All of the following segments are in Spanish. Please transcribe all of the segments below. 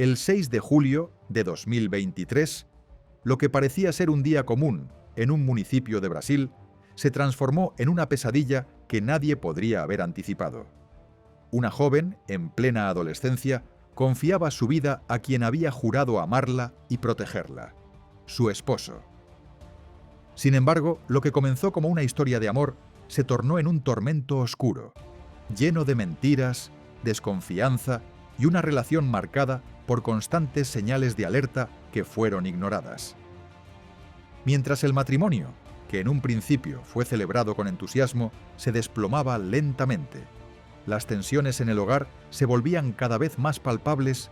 El 6 de julio de 2023, lo que parecía ser un día común en un municipio de Brasil, se transformó en una pesadilla que nadie podría haber anticipado. Una joven, en plena adolescencia, confiaba su vida a quien había jurado amarla y protegerla, su esposo. Sin embargo, lo que comenzó como una historia de amor se tornó en un tormento oscuro, lleno de mentiras, desconfianza y una relación marcada por constantes señales de alerta que fueron ignoradas. Mientras el matrimonio, que en un principio fue celebrado con entusiasmo, se desplomaba lentamente, las tensiones en el hogar se volvían cada vez más palpables,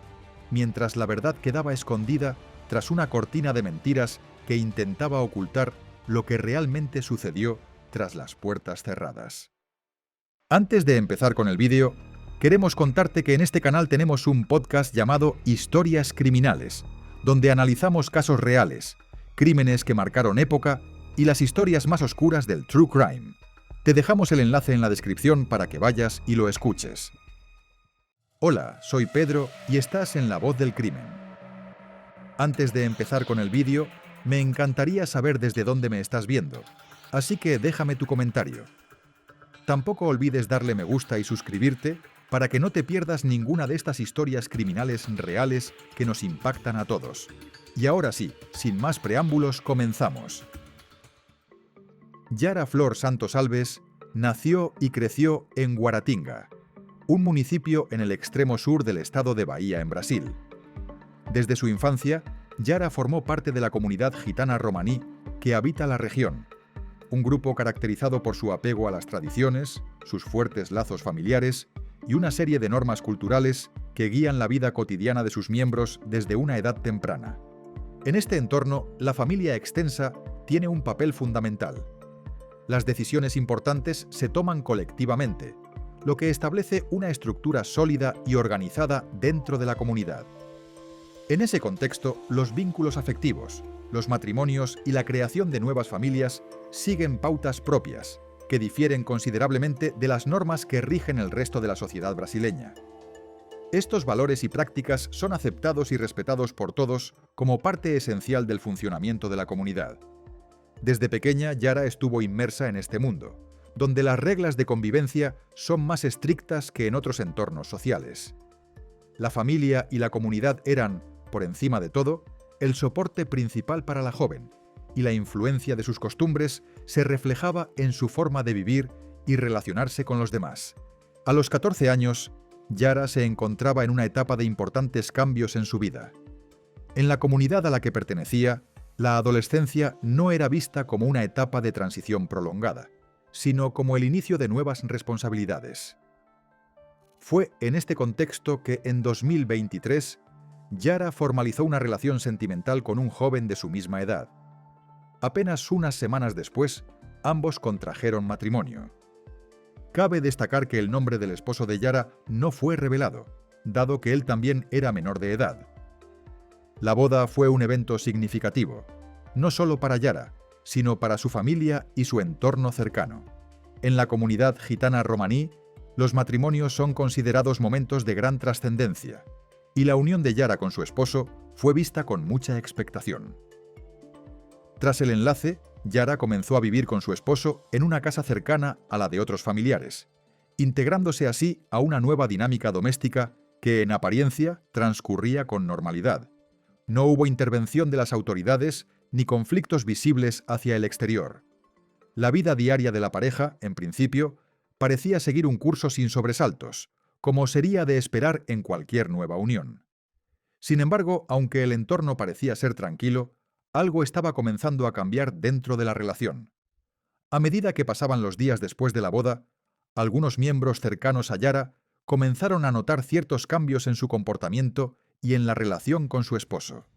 mientras la verdad quedaba escondida tras una cortina de mentiras que intentaba ocultar lo que realmente sucedió tras las puertas cerradas. Antes de empezar con el vídeo, queremos contarte que en este canal tenemos un podcast llamado Historias Criminales, donde analizamos casos reales, crímenes que marcaron época y las historias más oscuras del True Crime. Te dejamos el enlace en la descripción para que vayas y lo escuches. Hola, soy Pedro y estás en La Voz del Crimen. Antes de empezar con el vídeo, me encantaría saber desde dónde me estás viendo, así que déjame tu comentario. Tampoco olvides darle me gusta y suscribirte para que no te pierdas ninguna de estas historias criminales reales que nos impactan a todos. Y ahora sí, sin más preámbulos, comenzamos. Yara Flor Santos Alves nació y creció en Guaratinga, un municipio en el extremo sur del estado de Bahía, en Brasil. Desde su infancia, Yara formó parte de la comunidad gitana romaní que habita la región, un grupo caracterizado por su apego a las tradiciones, sus fuertes lazos familiares y una serie de normas culturales que guían la vida cotidiana de sus miembros desde una edad temprana. En este entorno, la familia extensa tiene un papel fundamental. Las decisiones importantes se toman colectivamente, lo que establece una estructura sólida y organizada dentro de la comunidad. En ese contexto, los vínculos afectivos, los matrimonios y la creación de nuevas familias siguen pautas propias, que difieren considerablemente de las normas que rigen el resto de la sociedad brasileña. Estos valores y prácticas son aceptados y respetados por todos como parte esencial del funcionamiento de la comunidad. Desde pequeña, Yara estuvo inmersa en este mundo, donde las reglas de convivencia son más estrictas que en otros entornos sociales. La familia y la comunidad eran, por encima de todo, el soporte principal para la joven, y la influencia de sus costumbres se reflejaba en su forma de vivir y relacionarse con los demás. A los 14 años, Yara se encontraba en una etapa de importantes cambios en su vida. En la comunidad a la que pertenecía, la adolescencia no era vista como una etapa de transición prolongada, sino como el inicio de nuevas responsabilidades. Fue en este contexto que en 2023, Yara formalizó una relación sentimental con un joven de su misma edad. Apenas unas semanas después, ambos contrajeron matrimonio. Cabe destacar que el nombre del esposo de Yara no fue revelado, dado que él también era menor de edad. La boda fue un evento significativo, no solo para Yara, sino para su familia y su entorno cercano. En la comunidad gitana romaní, los matrimonios son considerados momentos de gran trascendencia, y la unión de Yara con su esposo fue vista con mucha expectación. Tras el enlace, Yara comenzó a vivir con su esposo en una casa cercana a la de otros familiares, integrándose así a una nueva dinámica doméstica que, en apariencia, transcurría con normalidad. No hubo intervención de las autoridades ni conflictos visibles hacia el exterior. La vida diaria de la pareja, en principio, parecía seguir un curso sin sobresaltos, como sería de esperar en cualquier nueva unión. Sin embargo, aunque el entorno parecía ser tranquilo, algo estaba comenzando a cambiar dentro de la relación. A medida que pasaban los días después de la boda, algunos miembros cercanos a Yara comenzaron a notar ciertos cambios en su comportamiento y en la relación con su esposo.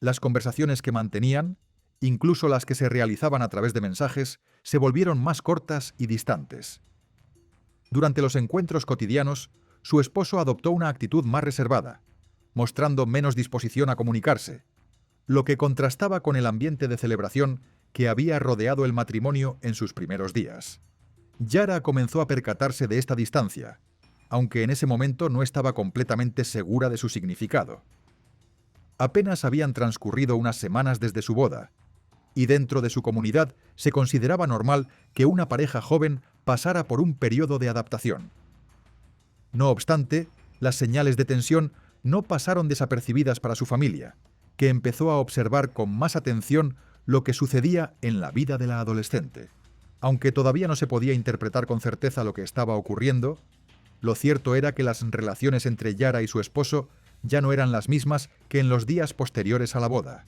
Las conversaciones que mantenían, incluso las que se realizaban a través de mensajes, se volvieron más cortas y distantes. Durante los encuentros cotidianos, su esposo adoptó una actitud más reservada, mostrando menos disposición a comunicarse, lo que contrastaba con el ambiente de celebración que había rodeado el matrimonio en sus primeros días. Yara comenzó a percatarse de esta distancia, aunque en ese momento no estaba completamente segura de su significado. Apenas habían transcurrido unas semanas desde su boda, y dentro de su comunidad se consideraba normal que una pareja joven pasara por un periodo de adaptación. No obstante, las señales de tensión no pasaron desapercibidas para su familia, que empezó a observar con más atención lo que sucedía en la vida de la adolescente. Aunque todavía no se podía interpretar con certeza lo que estaba ocurriendo, lo cierto era que las relaciones entre Yara y su esposo ya no eran las mismas que en los días posteriores a la boda.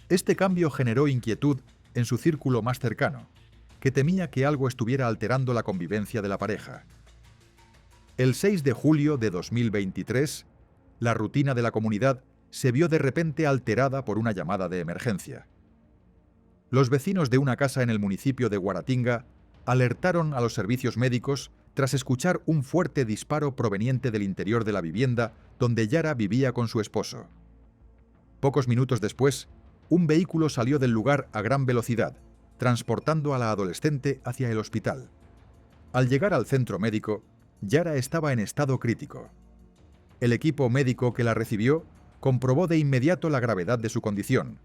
Este cambio generó inquietud en su círculo más cercano, que temía que algo estuviera alterando la convivencia de la pareja. El 6 de julio de 2023, la rutina de la comunidad se vio de repente alterada por una llamada de emergencia. Los vecinos de una casa en el municipio de Guaratinga alertaron a los servicios médicos tras escuchar un fuerte disparo proveniente del interior de la vivienda donde Yara vivía con su esposo. Pocos minutos después, un vehículo salió del lugar a gran velocidad, transportando a la adolescente hacia el hospital. Al llegar al centro médico, Yara estaba en estado crítico. El equipo médico que la recibió comprobó de inmediato la gravedad de su condición.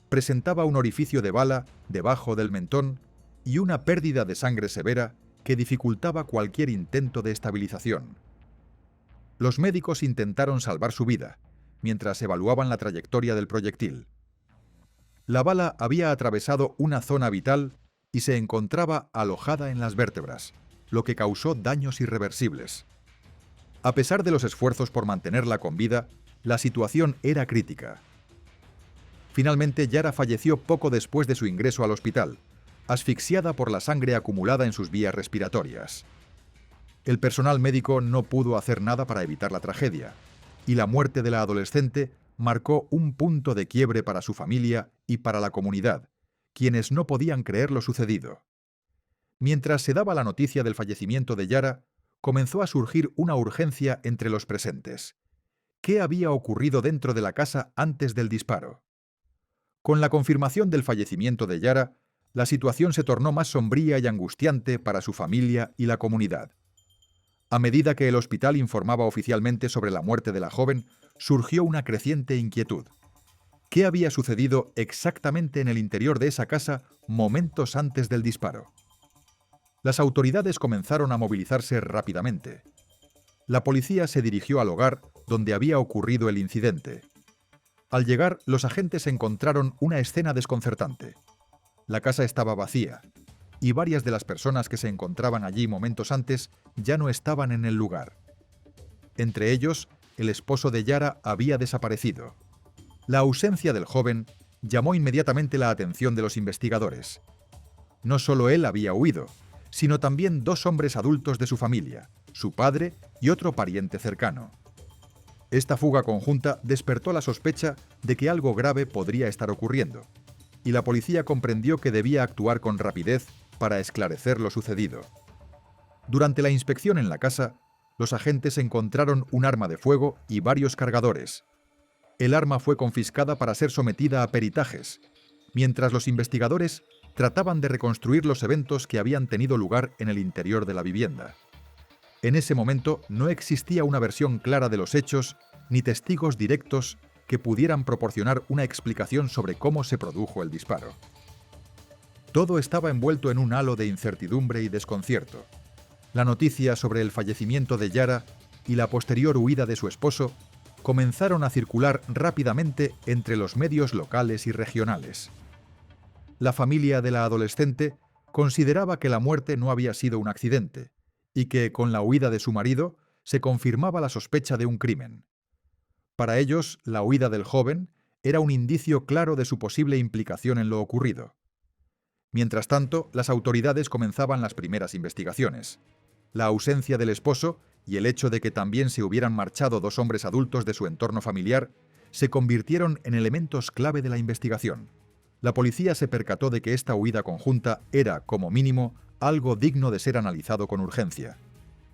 Presentaba un orificio de bala debajo del mentón y una pérdida de sangre severa que dificultaba cualquier intento de estabilización. Los médicos intentaron salvar su vida, mientras evaluaban la trayectoria del proyectil. La bala había atravesado una zona vital y se encontraba alojada en las vértebras, lo que causó daños irreversibles. A pesar de los esfuerzos por mantenerla con vida, la situación era crítica. Finalmente, Yara falleció poco después de su ingreso al hospital, asfixiada por la sangre acumulada en sus vías respiratorias. El personal médico no pudo hacer nada para evitar la tragedia, y la muerte de la adolescente marcó un punto de quiebre para su familia y para la comunidad, quienes no podían creer lo sucedido. Mientras se daba la noticia del fallecimiento de Yara, comenzó a surgir una urgencia entre los presentes. ¿Qué había ocurrido dentro de la casa antes del disparo? Con la confirmación del fallecimiento de Yara, la situación se tornó más sombría y angustiante para su familia y la comunidad. A medida que el hospital informaba oficialmente sobre la muerte de la joven, surgió una creciente inquietud. ¿Qué había sucedido exactamente en el interior de esa casa momentos antes del disparo? Las autoridades comenzaron a movilizarse rápidamente. La policía se dirigió al hogar donde había ocurrido el incidente. Al llegar, los agentes encontraron una escena desconcertante. La casa estaba vacía, y varias de las personas que se encontraban allí momentos antes ya no estaban en el lugar. Entre ellos, el esposo de Yara había desaparecido. La ausencia del joven llamó inmediatamente la atención de los investigadores. No solo él había huido, sino también dos hombres adultos de su familia, su padre y otro pariente cercano. Esta fuga conjunta despertó la sospecha de que algo grave podría estar ocurriendo, y la policía comprendió que debía actuar con rapidez para esclarecer lo sucedido. Durante la inspección en la casa, los agentes encontraron un arma de fuego y varios cargadores. El arma fue confiscada para ser sometida a peritajes, mientras los investigadores trataban de reconstruir los eventos que habían tenido lugar en el interior de la vivienda. En ese momento no existía una versión clara de los hechos ni testigos directos que pudieran proporcionar una explicación sobre cómo se produjo el disparo. Todo estaba envuelto en un halo de incertidumbre y desconcierto. La noticia sobre el fallecimiento de Yara y la posterior huida de su esposo comenzaron a circular rápidamente entre los medios locales y regionales. La familia de la adolescente consideraba que la muerte no había sido un accidente y que, con la huida de su marido, se confirmaba la sospecha de un crimen. Para ellos, la huida del joven era un indicio claro de su posible implicación en lo ocurrido. Mientras tanto, las autoridades comenzaban las primeras investigaciones. La ausencia del esposo y el hecho de que también se hubieran marchado dos hombres adultos de su entorno familiar se convirtieron en elementos clave de la investigación. La policía se percató de que esta huida conjunta era, como mínimo, algo digno de ser analizado con urgencia.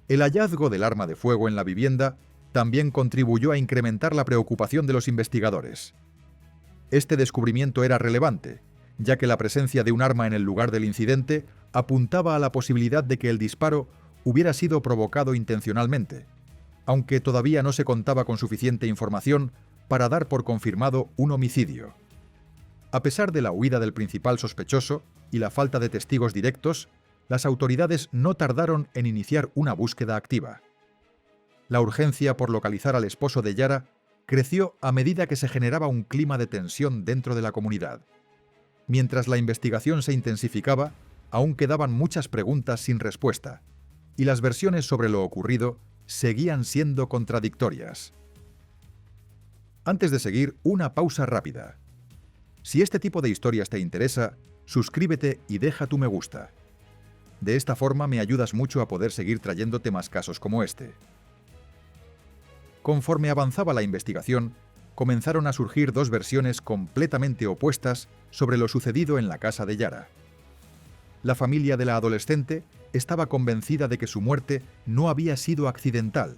El hallazgo del arma de fuego en la vivienda también contribuyó a incrementar la preocupación de los investigadores. Este descubrimiento era relevante, ya que la presencia de un arma en el lugar del incidente apuntaba a la posibilidad de que el disparo hubiera sido provocado intencionalmente, aunque todavía no se contaba con suficiente información para dar por confirmado un homicidio. A pesar de la huida del principal sospechoso y la falta de testigos directos, las autoridades no tardaron en iniciar una búsqueda activa. La urgencia por localizar al esposo de Yara creció a medida que se generaba un clima de tensión dentro de la comunidad. Mientras la investigación se intensificaba, aún quedaban muchas preguntas sin respuesta, y las versiones sobre lo ocurrido seguían siendo contradictorias. Antes de seguir, una pausa rápida. Si este tipo de historias te interesa, suscríbete y deja tu me gusta. De esta forma me ayudas mucho a poder seguir trayéndote más casos como este. Conforme avanzaba la investigación, comenzaron a surgir dos versiones completamente opuestas sobre lo sucedido en la casa de Yara. La familia de la adolescente estaba convencida de que su muerte no había sido accidental,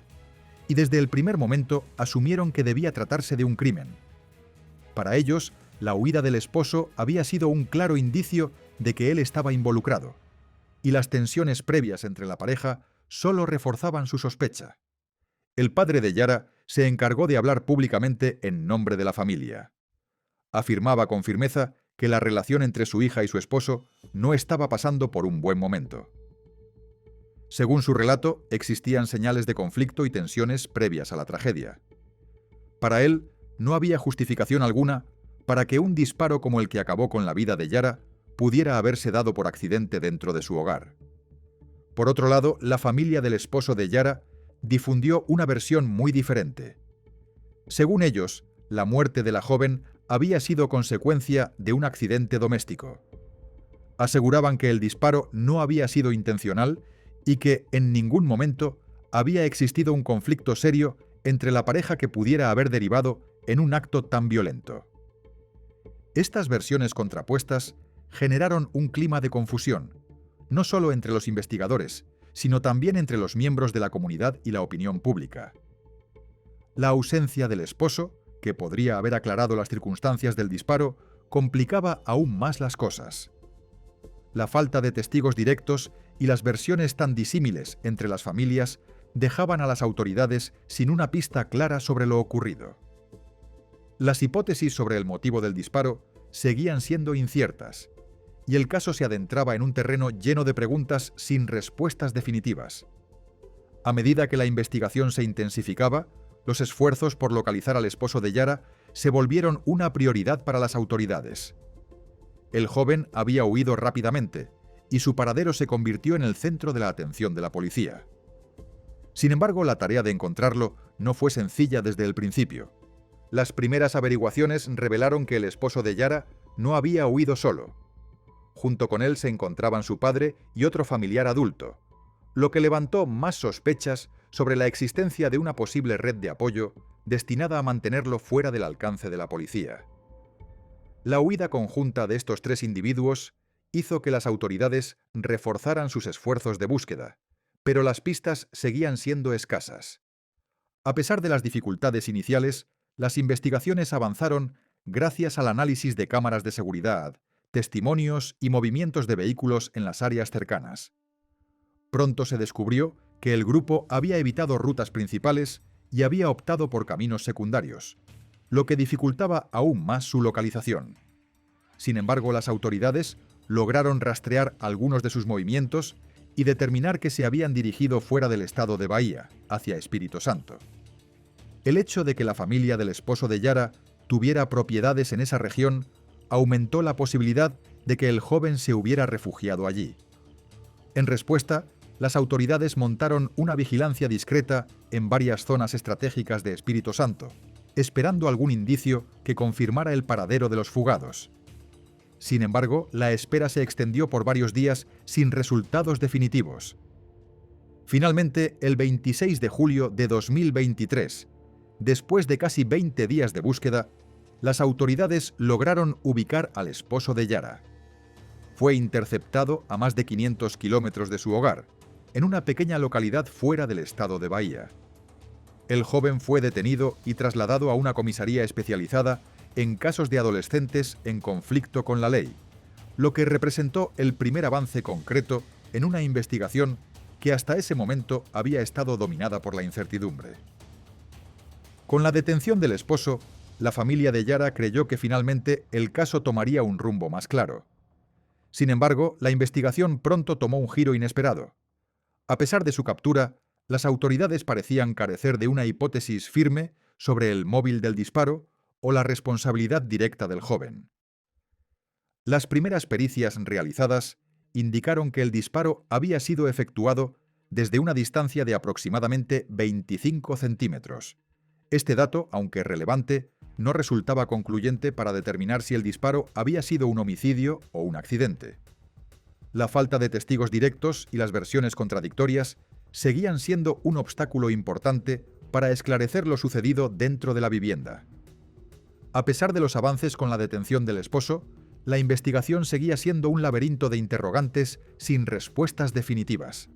y desde el primer momento asumieron que debía tratarse de un crimen. Para ellos, la huida del esposo había sido un claro indicio de que él estaba involucrado, y las tensiones previas entre la pareja solo reforzaban su sospecha. El padre de Yara se encargó de hablar públicamente en nombre de la familia. Afirmaba con firmeza que la relación entre su hija y su esposo no estaba pasando por un buen momento. Según su relato, existían señales de conflicto y tensiones previas a la tragedia. Para él, no había justificación alguna para que un disparo como el que acabó con la vida de Yara pudiera haberse dado por accidente dentro de su hogar. Por otro lado, la familia del esposo de Yara difundió una versión muy diferente. Según ellos, la muerte de la joven había sido consecuencia de un accidente doméstico. Aseguraban que el disparo no había sido intencional y que, en ningún momento, había existido un conflicto serio entre la pareja que pudiera haber derivado en un acto tan violento. Estas versiones contrapuestas generaron un clima de confusión, no solo entre los investigadores, sino también entre los miembros de la comunidad y la opinión pública. La ausencia del esposo, que podría haber aclarado las circunstancias del disparo, complicaba aún más las cosas. La falta de testigos directos y las versiones tan disímiles entre las familias dejaban a las autoridades sin una pista clara sobre lo ocurrido. Las hipótesis sobre el motivo del disparo seguían siendo inciertas, y el caso se adentraba en un terreno lleno de preguntas sin respuestas definitivas. A medida que la investigación se intensificaba, los esfuerzos por localizar al esposo de Yara se volvieron una prioridad para las autoridades. El joven había huido rápidamente, y su paradero se convirtió en el centro de la atención de la policía. Sin embargo, la tarea de encontrarlo no fue sencilla desde el principio. Las primeras averiguaciones revelaron que el esposo de Yara no había huido solo. Junto con él se encontraban su padre y otro familiar adulto, lo que levantó más sospechas sobre la existencia de una posible red de apoyo destinada a mantenerlo fuera del alcance de la policía. La huida conjunta de estos tres individuos hizo que las autoridades reforzaran sus esfuerzos de búsqueda, pero las pistas seguían siendo escasas. A pesar de las dificultades iniciales, las investigaciones avanzaron gracias al análisis de cámaras de seguridad, testimonios y movimientos de vehículos en las áreas cercanas. Pronto se descubrió que el grupo había evitado rutas principales y había optado por caminos secundarios, lo que dificultaba aún más su localización. Sin embargo, las autoridades lograron rastrear algunos de sus movimientos y determinar que se habían dirigido fuera del estado de Bahía, hacia Espíritu Santo. El hecho de que la familia del esposo de Yara tuviera propiedades en esa región aumentó la posibilidad de que el joven se hubiera refugiado allí. En respuesta, las autoridades montaron una vigilancia discreta en varias zonas estratégicas de Espíritu Santo, esperando algún indicio que confirmara el paradero de los fugados. Sin embargo, la espera se extendió por varios días sin resultados definitivos. Finalmente, el 26 de julio de 2023, después de casi 20 días de búsqueda, las autoridades lograron ubicar al esposo de Yara. Fue interceptado a más de 500 kilómetros de su hogar, en una pequeña localidad fuera del estado de Bahía. El joven fue detenido y trasladado a una comisaría especializada en casos de adolescentes en conflicto con la ley, lo que representó el primer avance concreto en una investigación que hasta ese momento había estado dominada por la incertidumbre. Con la detención del esposo, la familia de Yara creyó que finalmente el caso tomaría un rumbo más claro. Sin embargo, la investigación pronto tomó un giro inesperado. A pesar de su captura, las autoridades parecían carecer de una hipótesis firme sobre el móvil del disparo o la responsabilidad directa del joven. Las primeras pericias realizadas indicaron que el disparo había sido efectuado desde una distancia de aproximadamente 25 centímetros. Este dato, aunque relevante, no resultaba concluyente para determinar si el disparo había sido un homicidio o un accidente. La falta de testigos directos y las versiones contradictorias seguían siendo un obstáculo importante para esclarecer lo sucedido dentro de la vivienda. A pesar de los avances con la detención del esposo, la investigación seguía siendo un laberinto de interrogantes sin respuestas definitivas.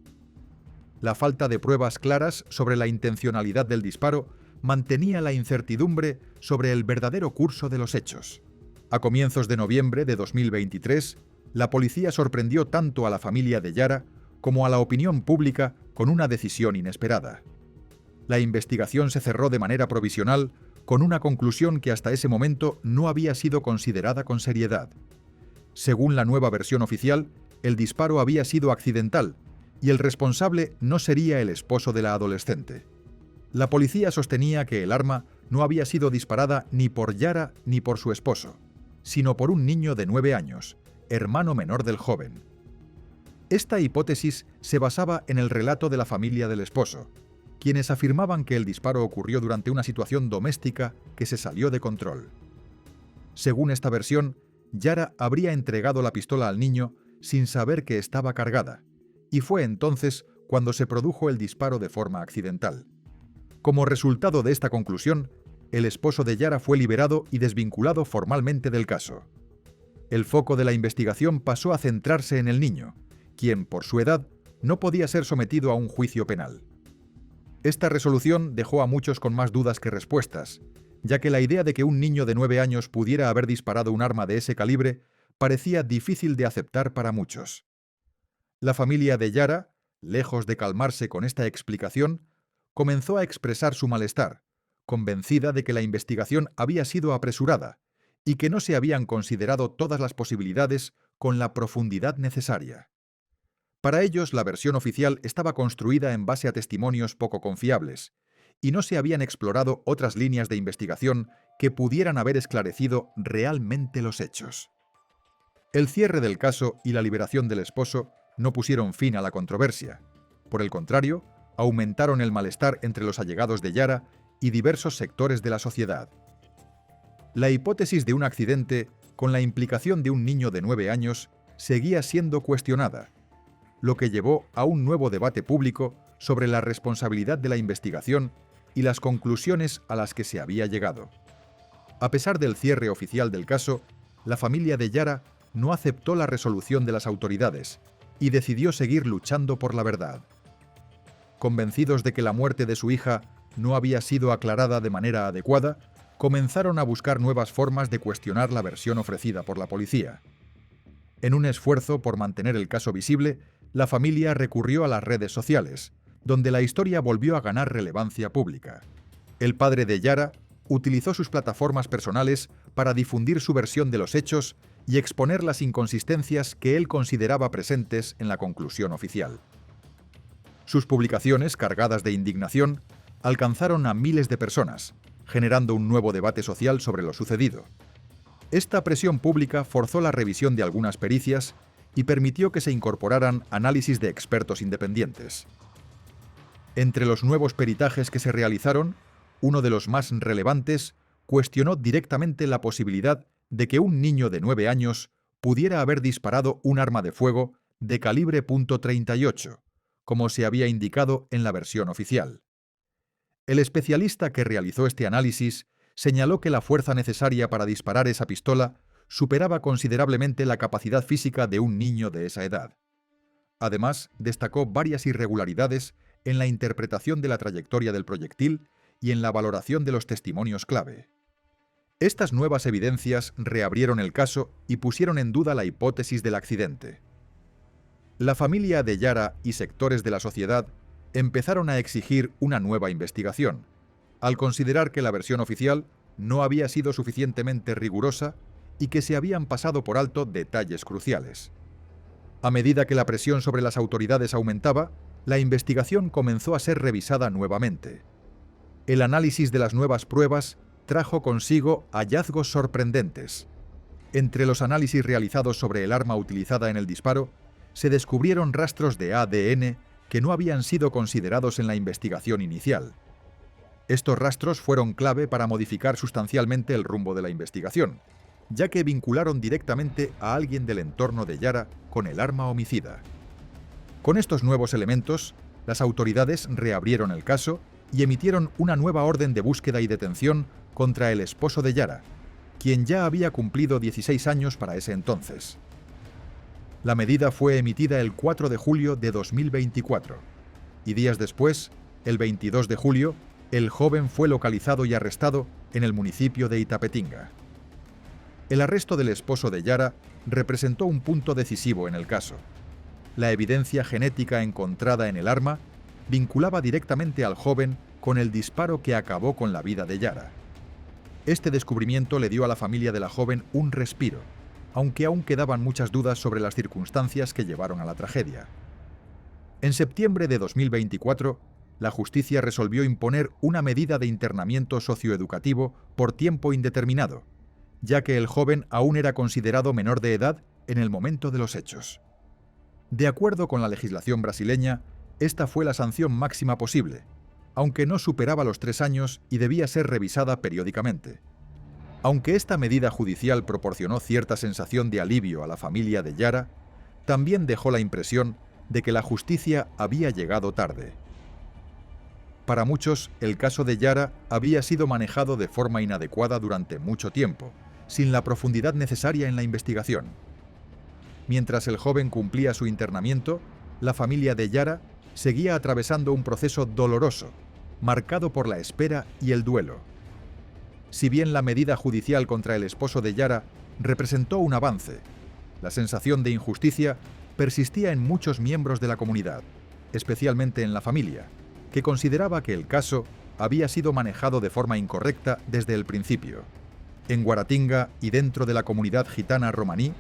La falta de pruebas claras sobre la intencionalidad del disparo mantenía la incertidumbre sobre el verdadero curso de los hechos. A comienzos de noviembre de 2023, la policía sorprendió tanto a la familia de Yara como a la opinión pública con una decisión inesperada. La investigación se cerró de manera provisional con una conclusión que hasta ese momento no había sido considerada con seriedad. Según la nueva versión oficial, el disparo había sido accidental y el responsable no sería el esposo de la adolescente. La policía sostenía que el arma no había sido disparada ni por Yara ni por su esposo, sino por un niño de 9 años, hermano menor del joven. Esta hipótesis se basaba en el relato de la familia del esposo, quienes afirmaban que el disparo ocurrió durante una situación doméstica que se salió de control. Según esta versión, Yara habría entregado la pistola al niño sin saber que estaba cargada, y fue entonces cuando se produjo el disparo de forma accidental. Como resultado de esta conclusión, el esposo de Yara fue liberado y desvinculado formalmente del caso. El foco de la investigación pasó a centrarse en el niño, quien, por su edad, no podía ser sometido a un juicio penal. Esta resolución dejó a muchos con más dudas que respuestas, ya que la idea de que un niño de 9 años pudiera haber disparado un arma de ese calibre parecía difícil de aceptar para muchos. La familia de Yara, lejos de calmarse con esta explicación, comenzó a expresar su malestar, convencida de que la investigación había sido apresurada y que no se habían considerado todas las posibilidades con la profundidad necesaria. Para ellos, la versión oficial estaba construida en base a testimonios poco confiables, y no se habían explorado otras líneas de investigación que pudieran haber esclarecido realmente los hechos. El cierre del caso y la liberación del esposo no pusieron fin a la controversia. Por el contrario, aumentaron el malestar entre los allegados de Yara y diversos sectores de la sociedad. La hipótesis de un accidente con la implicación de un niño de 9 años seguía siendo cuestionada, lo que llevó a un nuevo debate público sobre la responsabilidad de la investigación y las conclusiones a las que se había llegado. A pesar del cierre oficial del caso, la familia de Yara no aceptó la resolución de las autoridades y decidió seguir luchando por la verdad. Convencidos de que la muerte de su hija no había sido aclarada de manera adecuada, comenzaron a buscar nuevas formas de cuestionar la versión ofrecida por la policía. En un esfuerzo por mantener el caso visible, la familia recurrió a las redes sociales, donde la historia volvió a ganar relevancia pública. El padre de Yara utilizó sus plataformas personales para difundir su versión de los hechos y exponer las inconsistencias que él consideraba presentes en la conclusión oficial. Sus publicaciones, cargadas de indignación, alcanzaron a miles de personas, generando un nuevo debate social sobre lo sucedido. Esta presión pública forzó la revisión de algunas pericias y permitió que se incorporaran análisis de expertos independientes. Entre los nuevos peritajes que se realizaron, uno de los más relevantes cuestionó directamente la posibilidad de que un niño de 9 años pudiera haber disparado un arma de fuego de calibre .38, como se había indicado en la versión oficial. El especialista que realizó este análisis señaló que la fuerza necesaria para disparar esa pistola superaba considerablemente la capacidad física de un niño de esa edad. Además, destacó varias irregularidades en la interpretación de la trayectoria del proyectil y en la valoración de los testimonios clave. Estas nuevas evidencias reabrieron el caso y pusieron en duda la hipótesis del accidente. La familia de Yara y sectores de la sociedad empezaron a exigir una nueva investigación, al considerar que la versión oficial no había sido suficientemente rigurosa y que se habían pasado por alto detalles cruciales. A medida que la presión sobre las autoridades aumentaba, la investigación comenzó a ser revisada nuevamente. El análisis de las nuevas pruebas trajo consigo hallazgos sorprendentes. Entre los análisis realizados sobre el arma utilizada en el disparo, se descubrieron rastros de ADN que no habían sido considerados en la investigación inicial. Estos rastros fueron clave para modificar sustancialmente el rumbo de la investigación, ya que vincularon directamente a alguien del entorno de Yara con el arma homicida. Con estos nuevos elementos, las autoridades reabrieron el caso y emitieron una nueva orden de búsqueda y detención contra el esposo de Yara, quien ya había cumplido 16 años para ese entonces. La medida fue emitida el 4 de julio de 2024, y días después, el 22 de julio, el joven fue localizado y arrestado en el municipio de Itapetinga. El arresto del esposo de Yara representó un punto decisivo en el caso. La evidencia genética encontrada en el arma vinculaba directamente al joven con el disparo que acabó con la vida de Yara. Este descubrimiento le dio a la familia de la joven un respiro, aunque aún quedaban muchas dudas sobre las circunstancias que llevaron a la tragedia. En septiembre de 2024, la justicia resolvió imponer una medida de internamiento socioeducativo por tiempo indeterminado, ya que el joven aún era considerado menor de edad en el momento de los hechos. De acuerdo con la legislación brasileña, esta fue la sanción máxima posible, aunque no superaba los 3 años y debía ser revisada periódicamente. Aunque esta medida judicial proporcionó cierta sensación de alivio a la familia de Yara, también dejó la impresión de que la justicia había llegado tarde. Para muchos, el caso de Yara había sido manejado de forma inadecuada durante mucho tiempo, sin la profundidad necesaria en la investigación. Mientras el joven cumplía su internamiento, la familia de Yara seguía atravesando un proceso doloroso, marcado por la espera y el duelo. Si bien la medida judicial contra el esposo de Yara representó un avance, la sensación de injusticia persistía en muchos miembros de la comunidad, especialmente en la familia, que consideraba que el caso había sido manejado de forma incorrecta desde el principio. En Guaratinga y dentro de la comunidad gitana romaní,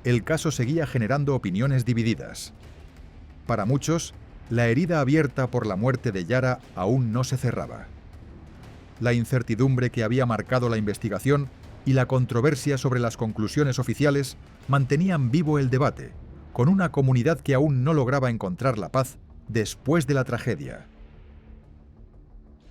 el caso seguía generando opiniones divididas. Para muchos, la herida abierta por la muerte de Yara aún no se cerraba. La incertidumbre que había marcado la investigación y la controversia sobre las conclusiones oficiales mantenían vivo el debate, con una comunidad que aún no lograba encontrar la paz después de la tragedia.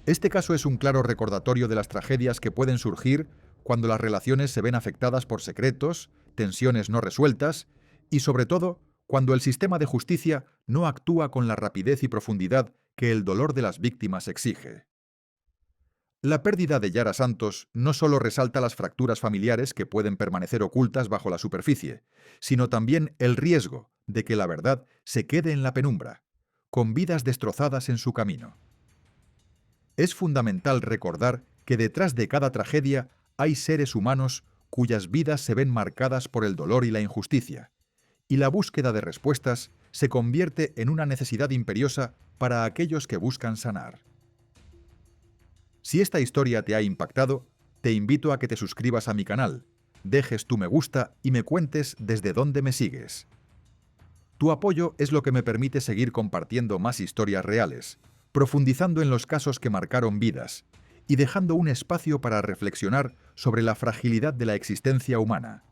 Este caso es un claro recordatorio de las tragedias que pueden surgir cuando las relaciones se ven afectadas por secretos, tensiones no resueltas y, sobre todo, cuando el sistema de justicia no actúa con la rapidez y profundidad que el dolor de las víctimas exige. La pérdida de Yara Santos no solo resalta las fracturas familiares que pueden permanecer ocultas bajo la superficie, sino también el riesgo de que la verdad se quede en la penumbra, con vidas destrozadas en su camino. Es fundamental recordar que detrás de cada tragedia hay seres humanos cuyas vidas se ven marcadas por el dolor y la injusticia, y la búsqueda de respuestas se convierte en una necesidad imperiosa para aquellos que buscan sanar. Si esta historia te ha impactado, te invito a que te suscribas a mi canal, dejes tu me gusta y me cuentes desde dónde me sigues. Tu apoyo es lo que me permite seguir compartiendo más historias reales, profundizando en los casos que marcaron vidas y dejando un espacio para reflexionar sobre la fragilidad de la existencia humana.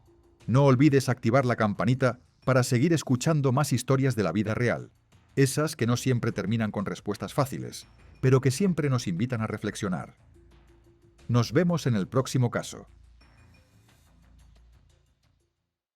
No olvides activar la campanita para seguir escuchando más historias de la vida real, esas que no siempre terminan con respuestas fáciles, pero que siempre nos invitan a reflexionar. Nos vemos en el próximo caso.